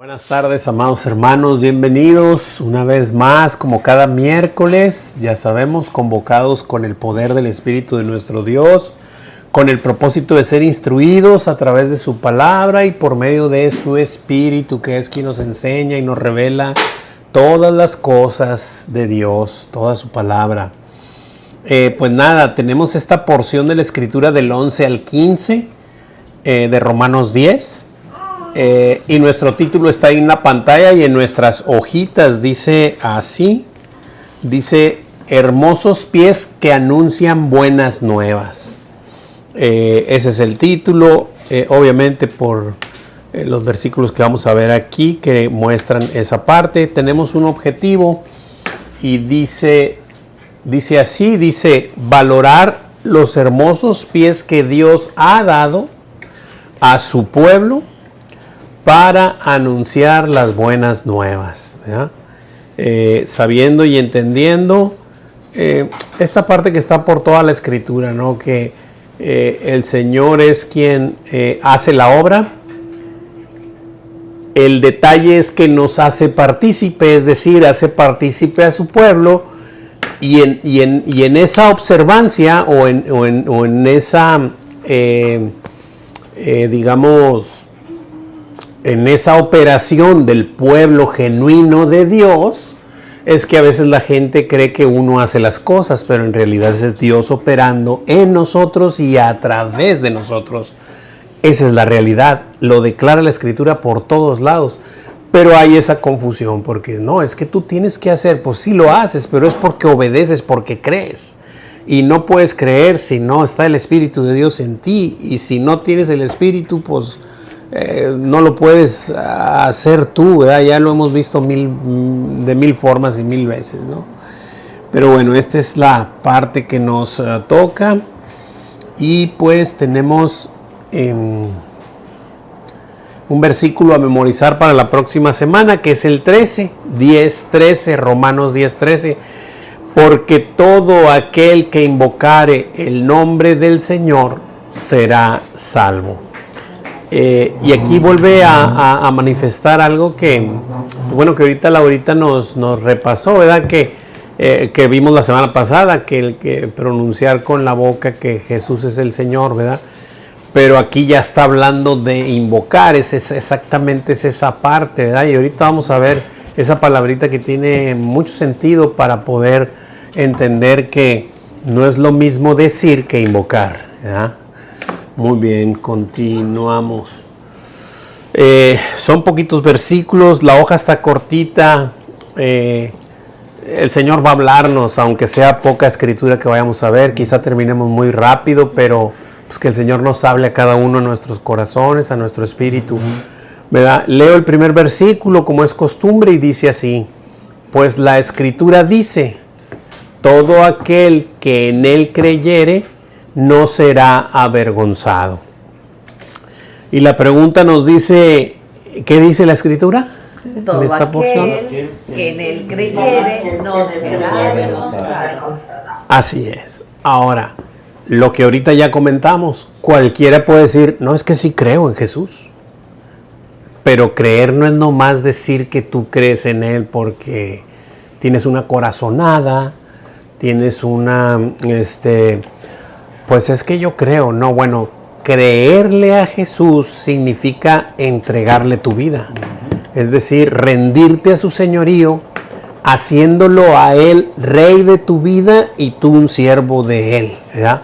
Buenas tardes, amados hermanos, bienvenidos una vez más, como cada miércoles, ya sabemos, convocados con el poder del Espíritu de nuestro Dios, con el propósito de ser instruidos a través de su palabra y por medio de su Espíritu, que es quien nos enseña y nos revela todas las cosas de Dios, toda su palabra. Pues nada, tenemos esta porción de la Escritura del 11 al 15 de Romanos 10. Y nuestro título está ahí en la pantalla y en nuestras hojitas dice así, dice hermosos pies que anuncian buenas nuevas. Ese es el título, obviamente por los versículos que vamos a ver aquí que muestran esa parte. Tenemos un objetivo y dice así, dice valorar los hermosos pies que Dios ha dado a su pueblo para anunciar las buenas nuevas, sabiendo y entendiendo esta parte que está por toda la Escritura, ¿no? Que el Señor es quien hace la obra. El detalle es que nos hace partícipe, es decir, hace partícipe a su pueblo, y en esa observancia o en esa, digamos, en esa operación del pueblo genuino de Dios, es que a veces la gente cree que uno hace las cosas, pero en realidad es Dios operando en nosotros y a través de nosotros. Esa es la realidad, lo declara la Escritura por todos lados, pero hay esa confusión, porque no, es que tú tienes que hacer, pues sí lo haces, pero es porque obedeces, porque crees, y no puedes creer si no está el Espíritu de Dios en ti, y si no tienes el Espíritu, pues no lo puedes hacer tú, ¿verdad? Ya lo hemos visto de mil formas y mil veces, ¿no? Pero bueno, esta es la parte que nos toca, y pues tenemos un versículo a memorizar para la próxima semana, que es el 10:13, Romanos 10:13, porque todo aquel que invocare el nombre del Señor será salvo. Y aquí vuelve a manifestar algo que, bueno, que ahorita Laurita nos repasó, ¿verdad? Que vimos la semana pasada, que el que pronunciar con la boca que Jesús es el Señor, ¿verdad? Pero aquí ya está hablando de invocar, exactamente es esa parte, ¿verdad? Y ahorita vamos a ver esa palabrita que tiene mucho sentido para poder entender que no es lo mismo decir que invocar, ¿verdad? Muy bien, continuamos. Son poquitos versículos, la hoja está cortita. El Señor va a hablarnos, aunque sea poca escritura que vayamos a ver. Quizá terminemos muy rápido, pero pues que el Señor nos hable a cada uno de nuestros corazones, a nuestro espíritu, ¿verdad? Leo el primer versículo como es costumbre y dice así: pues la Escritura dice, todo aquel que en él creyere no será avergonzado. Y la pregunta nos dice, ¿qué dice la Escritura? Todo en esta aquel porción que en él creyere no será avergonzado. Así es. Ahora, lo que ahorita ya comentamos, cualquiera puede decir, no, es que sí creo en Jesús. Pero creer no es nomás decir que tú crees en Él porque tienes una corazonada, tienes una, pues es que yo creo. No, bueno, creerle a Jesús significa entregarle tu vida. Es decir, rendirte a su señorío, haciéndolo a Él rey de tu vida y tú un siervo de Él, ¿verdad?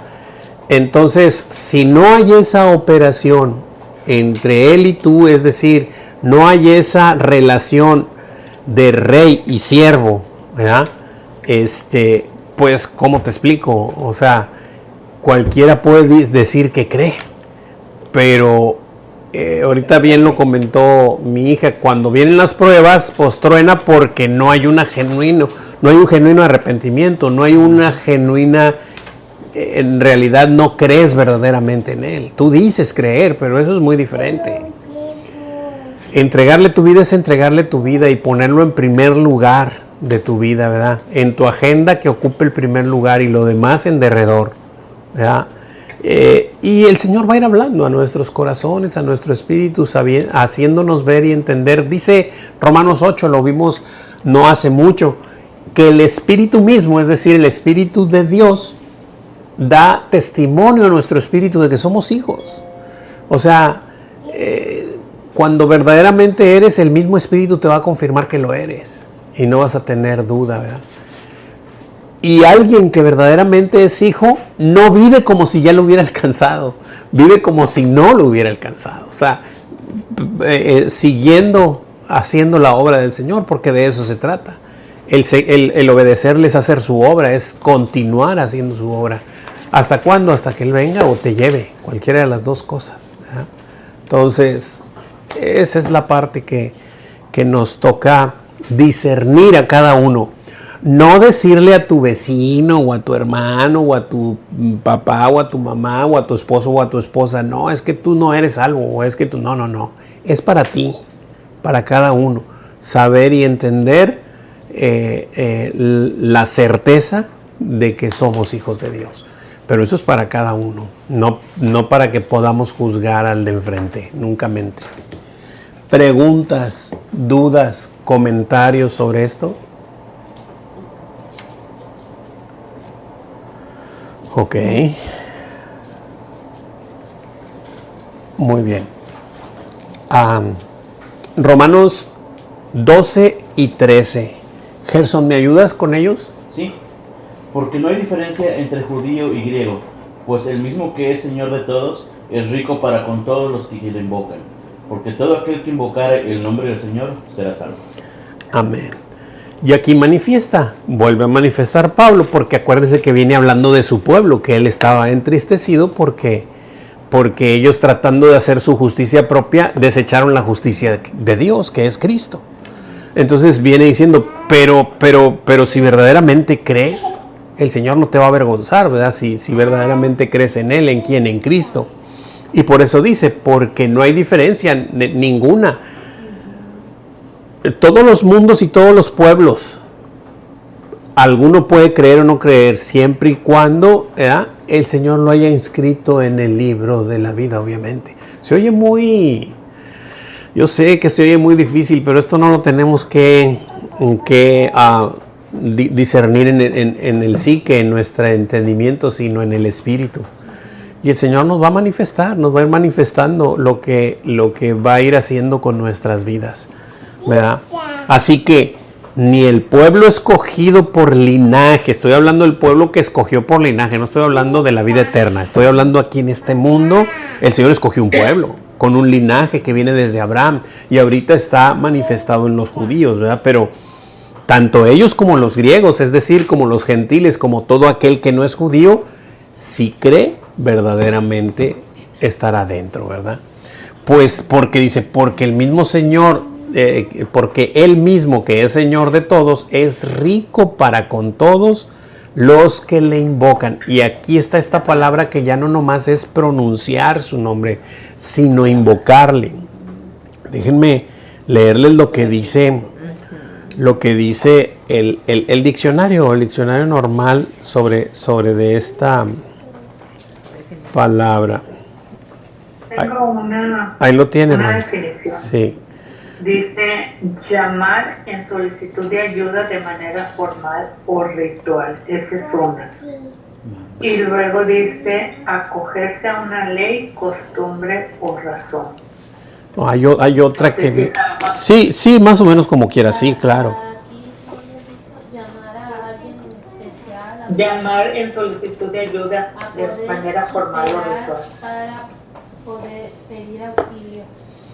Entonces, si no hay esa operación entre Él y tú, es decir, no hay esa relación de rey y siervo, ¿verdad? Pues, ¿cómo te explico? O sea, cualquiera puede decir que cree, pero ahorita bien lo comentó mi hija, cuando vienen las pruebas, pues truena porque no hay un genuino arrepentimiento, no hay una genuina, en realidad no crees verdaderamente en Él. Tú dices creer, pero eso es muy diferente. Entregarle tu vida es entregarle tu vida y ponerlo en primer lugar de tu vida, ¿verdad? En tu agenda que ocupe el primer lugar y lo demás en derredor, ¿verdad? Y el Señor va a ir hablando a nuestros corazones, a nuestro espíritu, haciéndonos ver y entender. Dice Romanos 8, lo vimos no hace mucho, que el Espíritu mismo, es decir, el Espíritu de Dios, da testimonio a nuestro espíritu de que somos hijos. O sea, cuando verdaderamente eres, el mismo Espíritu te va a confirmar que lo eres y no vas a tener duda, ¿verdad? Y alguien que verdaderamente es hijo no vive como si ya lo hubiera alcanzado, vive como si no lo hubiera alcanzado. O sea, siguiendo, haciendo la obra del Señor, porque de eso se trata. El obedecerles a hacer su obra es continuar haciendo su obra. ¿Hasta cuándo? Hasta que Él venga o te lleve, cualquiera de las dos cosas, ¿verdad? Entonces, esa es la parte que nos toca discernir a cada uno. No decirle a tu vecino o a tu hermano o a tu papá o a tu mamá o a tu esposo o a tu esposa, no, es que tú no eres salvo, o es que tú, no, es para ti, para cada uno, saber y entender la certeza de que somos hijos de Dios, pero eso es para cada uno, no para que podamos juzgar al de enfrente, nunca mente. ¿Preguntas, dudas, comentarios sobre esto? Ok. Muy bien. Romanos 12 y 13. Gerson, ¿me ayudas con ellos? Sí, porque no hay diferencia entre judío y griego, pues el mismo que es Señor de todos es rico para con todos los que le invocan, porque todo aquel que invocare el nombre del Señor será salvo. Amén. Y aquí vuelve a manifestar Pablo, porque acuérdense que viene hablando de su pueblo, que él estaba entristecido porque ellos, tratando de hacer su justicia propia, desecharon la justicia de Dios, que es Cristo. Entonces viene diciendo, pero si verdaderamente crees, el Señor no te va a avergonzar, ¿verdad? Si verdaderamente crees en Él, ¿en quién? En Cristo. Y por eso dice, porque no hay diferencia ninguna. Todos los mundos y todos los pueblos, alguno puede creer o no creer, siempre y cuando el Señor lo haya inscrito en el libro de la vida, obviamente. Yo sé que se oye muy difícil, pero esto no lo tenemos que discernir en el psique, en nuestro entendimiento, sino en el espíritu. Y el Señor nos va a manifestar, nos va a ir manifestando lo que va a ir haciendo con nuestras vidas, ¿verdad? Así que ni el pueblo escogido por linaje, estoy hablando del pueblo que escogió por linaje, no estoy hablando de la vida eterna, estoy hablando aquí en este mundo. El Señor escogió un pueblo con un linaje que viene desde Abraham y ahorita está manifestado en los judíos, ¿verdad? Pero tanto ellos como los griegos, es decir, como los gentiles, como todo aquel que no es judío, si cree, verdaderamente estará dentro, ¿verdad? Pues porque dice, porque el mismo Señor, porque Él mismo, que es Señor de todos, es rico para con todos los que le invocan. Y aquí está esta palabra que ya no nomás es pronunciar su nombre, sino invocarle. Déjenme leerles lo que dice el diccionario, el diccionario normal sobre de esta palabra. Tengo ahí lo tiene, una hermano. definición. Sí. Dice, llamar en solicitud de ayuda de manera formal o ritual. Esa es una. Y luego dice, acogerse a una ley, costumbre o razón. Hay otra No sé que... si Sí, más o menos como quiera, sí, claro. Llamar a alguien especial. Llamar en solicitud de ayuda de manera formal o ritual. Para poder pedir auxilio.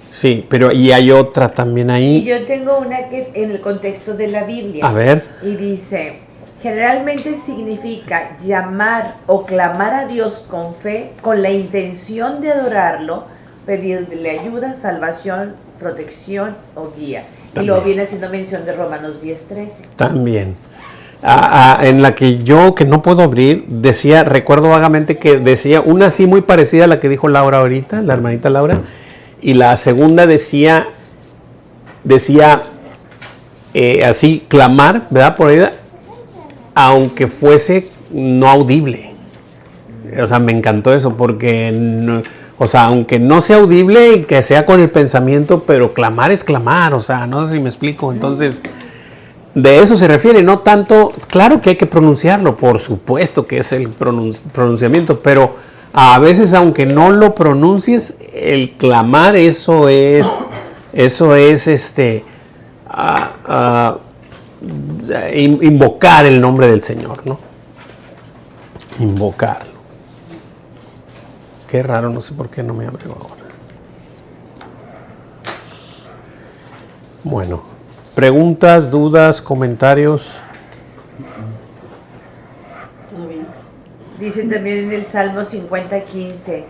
Sí, pero y hay otra también Y ahí. yo tengo una que en el contexto de la Biblia. A ver. Y dice, generalmente significa llamar o clamar a Dios con fe, con la intención de adorarlo, pedirle ayuda, salvación, protección o guía. También. Y luego viene haciendo mención de Romanos 10:13. También. En la que yo, que no puedo abrir, recuerdo vagamente que decía una así muy parecida a la que dijo Laura ahorita, la hermanita Laura, y la segunda decía así, clamar, ¿verdad? Por ahí, aunque fuese no audible. O sea, me encantó eso porque, o sea, aunque no sea audible y que sea con el pensamiento, pero clamar es clamar, o sea, no sé si me explico. Entonces, de eso se refiere, no tanto, claro que hay que pronunciarlo, por supuesto que es el pronunciamiento, pero a veces aunque no lo pronuncies, el clamar, eso es invocar el nombre del Señor, ¿no? Invocarlo. Qué raro, no sé por qué no me abrió ahora. Bueno, preguntas, dudas, comentarios. Dice también en el Salmo 50:15,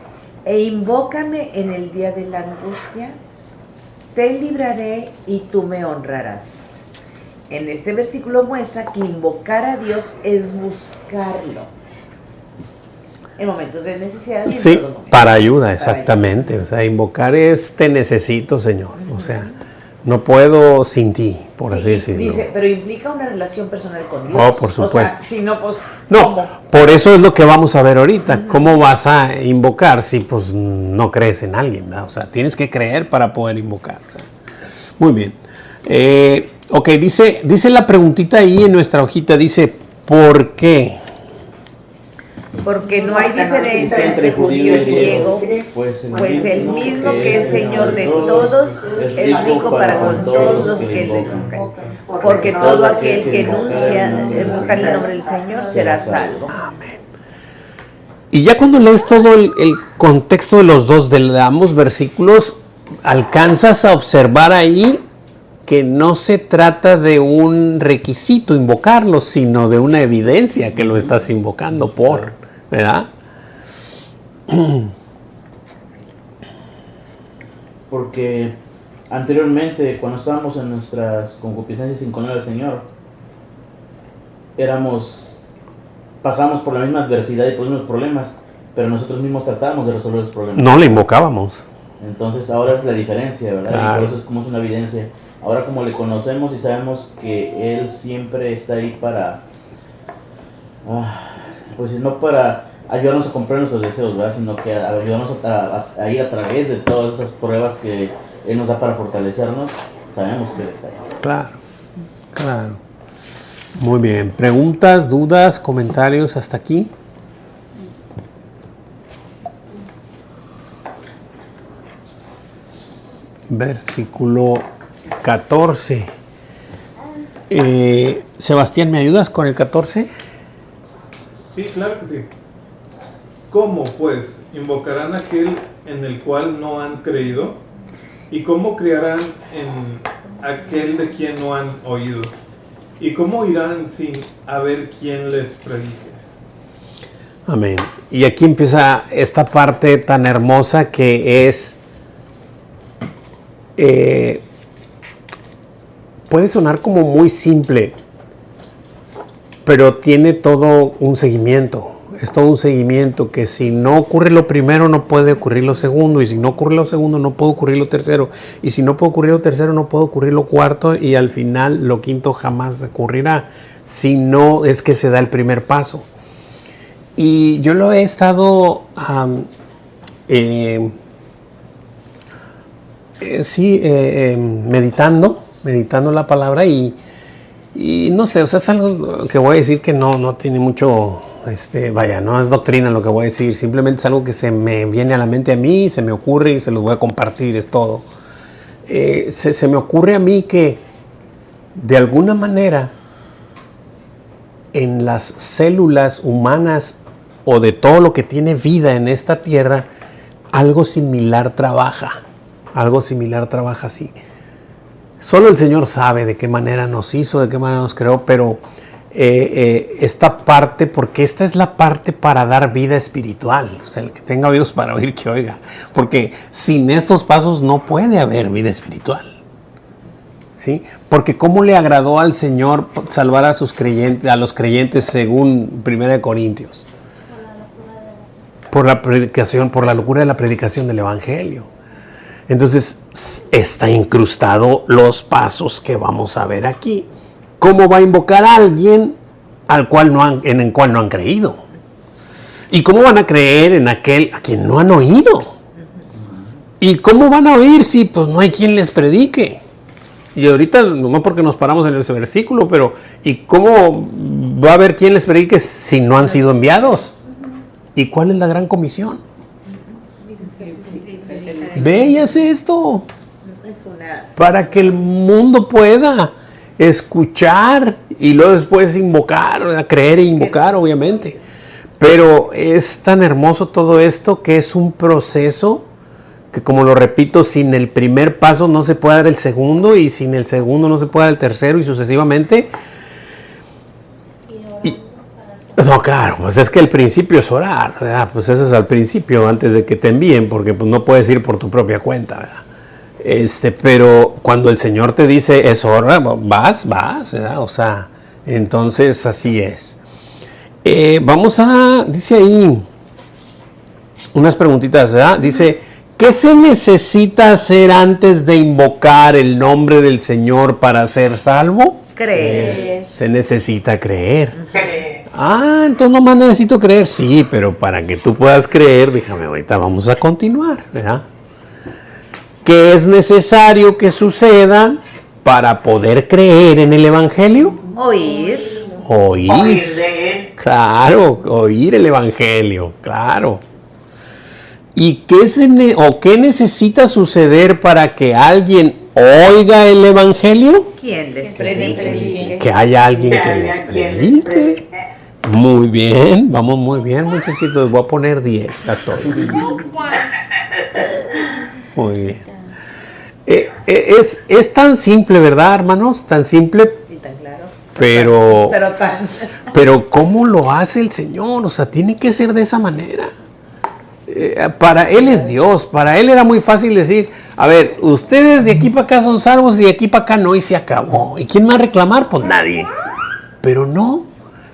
e invócame en el día de la angustia, te libraré y tú me honrarás. En este versículo muestra que invocar a Dios es buscarlo en momentos de necesidad. Y Sí, en todo momento. para ayuda, exactamente. O sea, invocar es te necesito, Señor. O sea, no puedo sin ti, por así decirlo. Dice, pero implica una relación personal con Dios. Oh, por supuesto. O sea, si no, pues, No, ¿cómo? por eso es lo que vamos a ver ahorita. ¿Cómo vas a invocar si pues no crees en alguien, ¿verdad? O sea, tienes que creer para poder invocar. Muy bien. Ok, dice la preguntita ahí en nuestra hojita, dice, ¿por qué? Porque no hay diferencia entre judío y griego, pues el mismo que es Señor de todos es rico para con todos los que le invocan. Porque todo aquel que invoca el nombre del Señor será salvo. Y ya cuando lees todo el contexto de los dos, de ambos versículos, alcanzas a observar ahí que no se trata de un requisito invocarlo, sino de una evidencia que lo estás invocando por, ¿verdad? Porque anteriormente, cuando estábamos en nuestras concupiscencias sin conocer al Señor, pasamos por la misma adversidad y por los mismos problemas, pero nosotros mismos tratábamos de resolver los problemas. No le invocábamos. Entonces ahora es la diferencia, ¿verdad? Claro. Y por eso es como es una evidencia. Ahora como le conocemos y sabemos que Él siempre está ahí para, pues no para ayudarnos a cumplir nuestros deseos, ¿verdad? Sino que ayudarnos a ir a través de todas esas pruebas que Él nos da para fortalecernos, sabemos que Él está ahí. Claro, claro. Muy bien. ¿Preguntas, dudas, comentarios hasta aquí? Versículo 14. Sebastián, ¿me ayudas con el 14? Sí, claro que sí. ¿Cómo, pues, invocarán aquel en el cual no han creído? ¿Y cómo creerán en aquel de quien no han oído? ¿Y cómo irán sin haber quien les predique? Amén. Y aquí empieza esta parte tan hermosa que es... puede sonar como muy simple, pero tiene todo un seguimiento. Es todo un seguimiento que si no ocurre lo primero no puede ocurrir lo segundo, y si no ocurre lo segundo no puede ocurrir lo tercero, y si no puede ocurrir lo tercero no puede ocurrir lo cuarto, y al final lo quinto jamás ocurrirá si no es que se da el primer paso. Y yo lo he estado meditando la palabra y no sé, o sea, es algo que voy a decir que no tiene mucho, no es doctrina lo que voy a decir, simplemente es algo que se me viene a la mente a mí, se me ocurre y se los voy a compartir, es todo. Se me ocurre a mí que de alguna manera en las células humanas o de todo lo que tiene vida en esta tierra, algo similar trabaja así. Solo el Señor sabe de qué manera nos hizo, de qué manera nos creó, pero esta parte, porque esta es la parte para dar vida espiritual. O sea, el que tenga oídos para oír, que oiga. Porque sin estos pasos no puede haber vida espiritual. ¿Sí? Porque ¿cómo le agradó al Señor salvar a los creyentes según 1 Corintios? Por la locura de la predicación del Evangelio. Entonces está incrustado los pasos que vamos a ver aquí. ¿Cómo va a invocar a alguien en el cual no han creído? ¿Y cómo van a creer en aquel a quien no han oído? ¿Y cómo van a oír si pues no hay quien les predique? Y ahorita, no porque nos paramos en ese versículo, pero ¿y cómo va a haber quien les predique si no han sido enviados? ¿Y cuál es la gran comisión? Ve y hace esto para que el mundo pueda escuchar y luego después invocar, ¿verdad? Creer e invocar, obviamente. Pero es tan hermoso todo esto que es un proceso que, como lo repito, sin el primer paso no se puede dar el segundo, y sin el segundo no se puede dar el tercero, y sucesivamente. No, claro, pues es que el principio es orar, ¿verdad? Pues eso es al principio, antes de que te envíen, porque pues no puedes ir por tu propia cuenta, ¿verdad? Pero cuando el Señor te dice es hora, vas, ¿verdad? O sea, entonces así es. Dice ahí unas preguntitas, ¿verdad? Dice, ¿qué se necesita hacer antes de invocar el nombre del Señor para ser salvo? Creer. Se necesita creer. Entonces nomás necesito creer. Sí, pero para que tú puedas creer, déjame, ahorita vamos a continuar, ¿verdad? ¿Qué es necesario que suceda para poder creer en el Evangelio? Oír. Oír de él. Claro, oír el Evangelio, claro. ¿Y qué necesita suceder para que alguien oiga el Evangelio? ¿Quién les predique? Que haya alguien que les predique. Muy bien, vamos muy bien, muchachitos. Voy a poner 10 a todos. Muy bien. Es tan simple, ¿verdad, hermanos? Tan simple. Sí, tan claro. Pero ¿cómo lo hace el Señor? O sea, tiene que ser de esa manera. Para Él es Dios. Para Él era muy fácil decir, a ver, ustedes de aquí para acá son salvos y de aquí para acá no, y se acabó. ¿Y quién va a reclamar? Pues nadie. Pero no,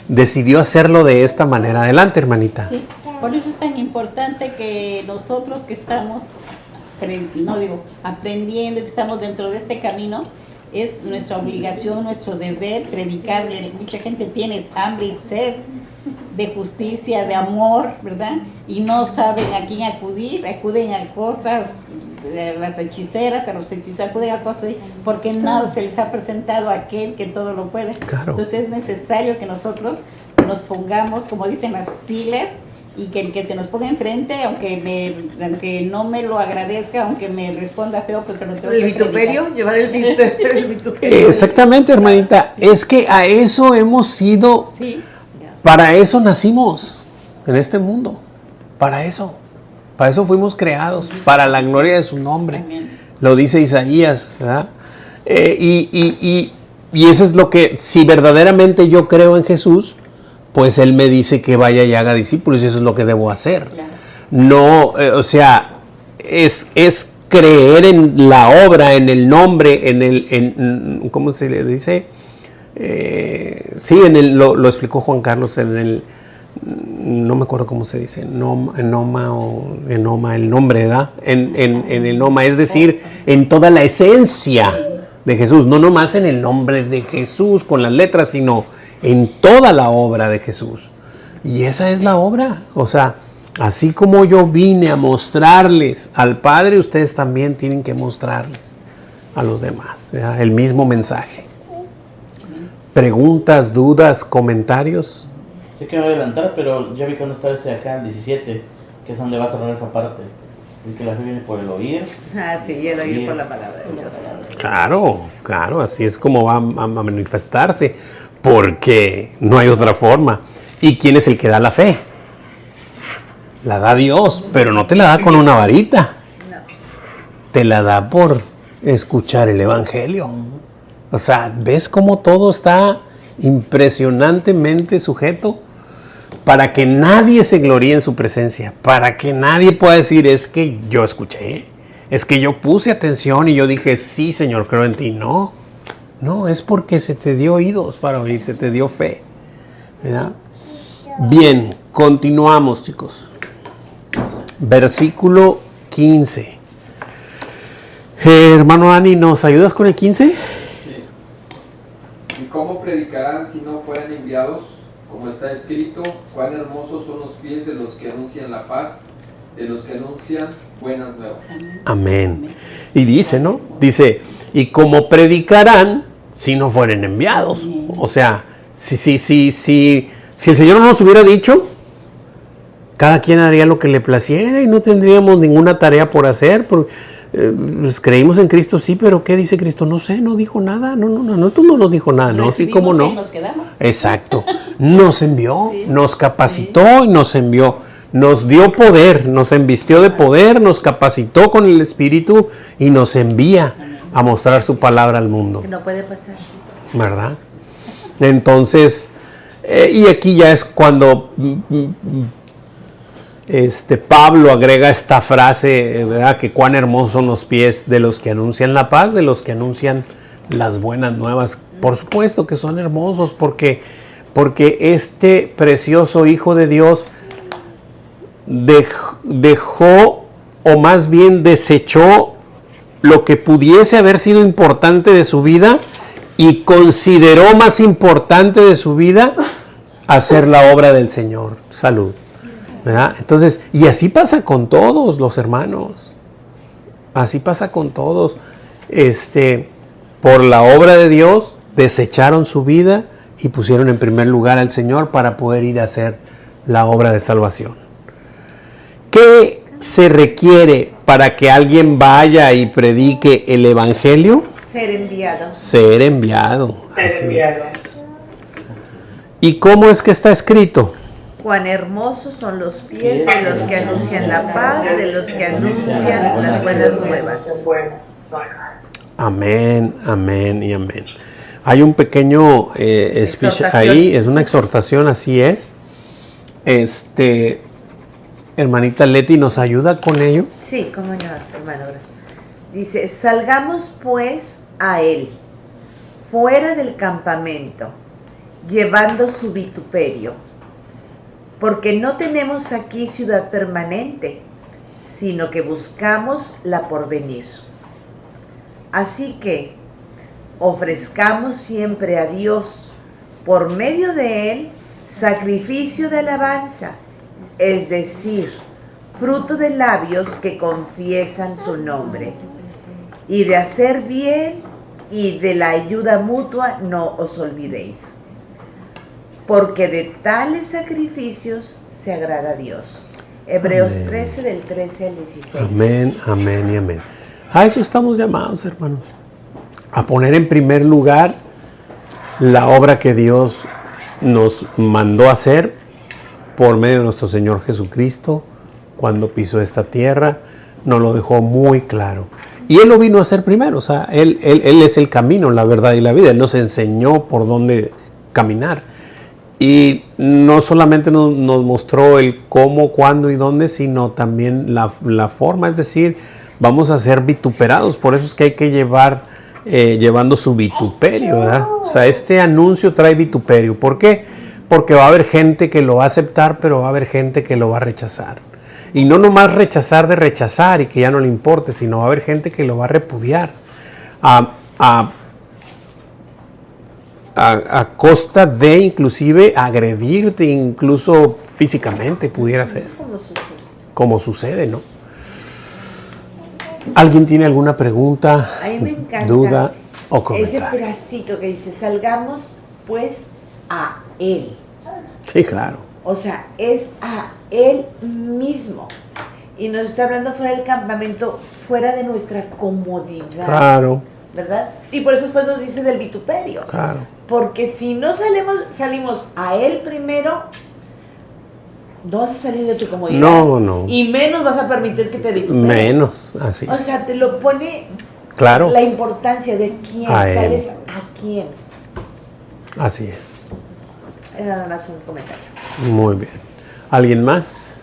decidió hacerlo de esta manera. Adelante, hermanita. Sí, por eso es tan importante que nosotros que estamos, aprendiendo, que estamos dentro de este camino, es nuestra obligación, nuestro deber predicarle. Mucha gente tiene hambre y sed de justicia, de amor, ¿verdad? Y no saben a quién acudir, acuden a cosas, a las hechiceras, a los hechiceros, acuden a cosas, porque nada se les ha presentado a aquel que todo lo puede. Claro. Entonces es necesario que nosotros nos pongamos, como dicen, las pilas, y que el que se nos ponga enfrente, aunque no me lo agradezca, aunque me responda feo, pues se lo tengo que ¿El vituperio? Llevar el vituperio. Exactamente, hermanita. Es que a eso hemos sido, Sí. para eso nacimos en este mundo. Para eso fuimos creados, para la gloria de su nombre. Amén. Lo dice Isaías, ¿verdad? Y eso es lo que, si verdaderamente yo creo en Jesús, pues Él me dice que vaya y haga discípulos, y eso es lo que debo hacer. Claro. No, es creer en la obra, en el nombre, ¿cómo se le dice? Sí, lo explicó Juan Carlos no me acuerdo cómo se dice, enoma, el nombre, ¿verdad? En el noma, es decir, en toda la esencia de Jesús, no nomás en el nombre de Jesús con las letras, sino en toda la obra de Jesús. Y esa es la obra. O sea, así como yo vine a mostrarles al Padre, ustedes también tienen que mostrarles a los demás, ¿verdad? El mismo mensaje. ¿Preguntas, dudas, comentarios? Sé que me voy a adelantar, pero ya vi que no está acá, el 17, que es donde va a cerrar esa parte. Así que la fe viene por el oír. Sí, el oír por la palabra de Dios. Claro, así es como va a manifestarse, porque no hay otra forma. ¿Y quién es el que da la fe? La da Dios, pero no te la da con una varita. No. Te la da por escuchar el Evangelio. O sea, ¿ves cómo todo está impresionantemente sujeto? Para que nadie se gloríe en su presencia, para que nadie pueda decir, es que yo escuché, es que yo puse atención y yo dije, sí, Señor, creo en ti. No, es porque se te dio oídos para oír, se te dio fe, ¿verdad? Bien, continuamos, chicos. Versículo 15. Hermano Dani, ¿nos ayudas con el 15? Sí. ¿Y cómo predicarán si no fueran enviados? como está escrito, cuán hermosos son los pies de los que anuncian la paz, de los que anuncian buenas nuevas. Amén. Y dice, ¿no? Dice, y como predicarán si no fueren enviados. O sea, si el Señor no nos hubiera dicho, cada quien haría lo que le placiera y no tendríamos ninguna tarea por hacer. Pues creímos en Cristo, sí, pero ¿qué dice Cristo? No sé, no dijo nada. No, tú no nos dijo nada, ¿no? Sí, cómo no. Nos quedamos. Exacto. Nos envió, nos capacitó y nos envió. Nos dio poder, nos envistió de poder, nos capacitó con el Espíritu y nos envía a mostrar su palabra al mundo. Que no puede pasar. ¿Verdad? Entonces, y aquí ya es cuando Pablo agrega esta frase, ¿verdad? Que cuán hermosos son los pies de los que anuncian la paz, de los que anuncian las buenas nuevas. Por supuesto que son hermosos porque este precioso Hijo de Dios dejó, o más bien desechó, lo que pudiese haber sido importante de su vida y consideró más importante de su vida hacer la obra del Señor. Salud. ¿Verdad? Entonces, y así pasa con todos los hermanos. Así pasa con todos. Por la obra de Dios, desecharon su vida y pusieron en primer lugar al Señor para poder ir a hacer la obra de salvación. ¿Qué se requiere para que alguien vaya y predique el Evangelio? Ser enviado. Ser enviado. Así es. ¿Y cómo es que está escrito? Cuán hermosos son los pies de los que anuncian la paz, de los que anuncian las buenas nuevas. Amén, amén y amén. Hay un pequeño speech ahí, es una exhortación, así es. Hermanita Leti, ¿nos ayuda con ello? Sí, cómo no, hermano. Dice, salgamos pues a él, fuera del campamento, llevando su vituperio, porque no tenemos aquí ciudad permanente, sino que buscamos la porvenir. Así que ofrezcamos siempre a Dios, por medio de él, sacrificio de alabanza, es decir, fruto de labios que confiesan su nombre. Y de hacer bien y de la ayuda mutua no os olvidéis, porque de tales sacrificios se agrada a Dios. Hebreos 13, del 13 al 16. Amén, amén y amén. A eso estamos llamados, hermanos. A poner en primer lugar la obra que Dios nos mandó hacer por medio de nuestro Señor Jesucristo. Cuando pisó esta tierra, nos lo dejó muy claro. Y Él lo vino a hacer primero. O sea, Él es el camino, la verdad y la vida. Él nos enseñó por dónde caminar. Y no solamente nos mostró el cómo, cuándo y dónde, sino también la forma. Es decir, vamos a ser vituperados. Por eso es que hay que llevando su vituperio, ¿verdad? O sea, este anuncio trae vituperio. ¿Por qué? Porque va a haber gente que lo va a aceptar, pero va a haber gente que lo va a rechazar. Y no nomás rechazar de rechazar y que ya no le importe, sino va a haber gente que lo va a repudiar a costa de inclusive agredirte, incluso físicamente pudiera ser. Como sucede, ¿no? ¿Alguien tiene alguna pregunta, A mí me encanta duda o ese comentario? pedacito que dice, salgamos pues a él. Sí, claro. O sea, es a él mismo. Y nos está hablando fuera del campamento, fuera de nuestra comodidad. Claro, ¿Verdad? Y por eso después nos dice del vituperio. claro. Porque si no salimos a él primero, no vas a salir de tu comodidad. No. Y menos vas a permitir que te vituperen. Menos, así O sea, es. te lo pone Claro, la importancia de quién, A él. sales a quién. así es. Era nada más un comentario. Muy bien. ¿Alguien más?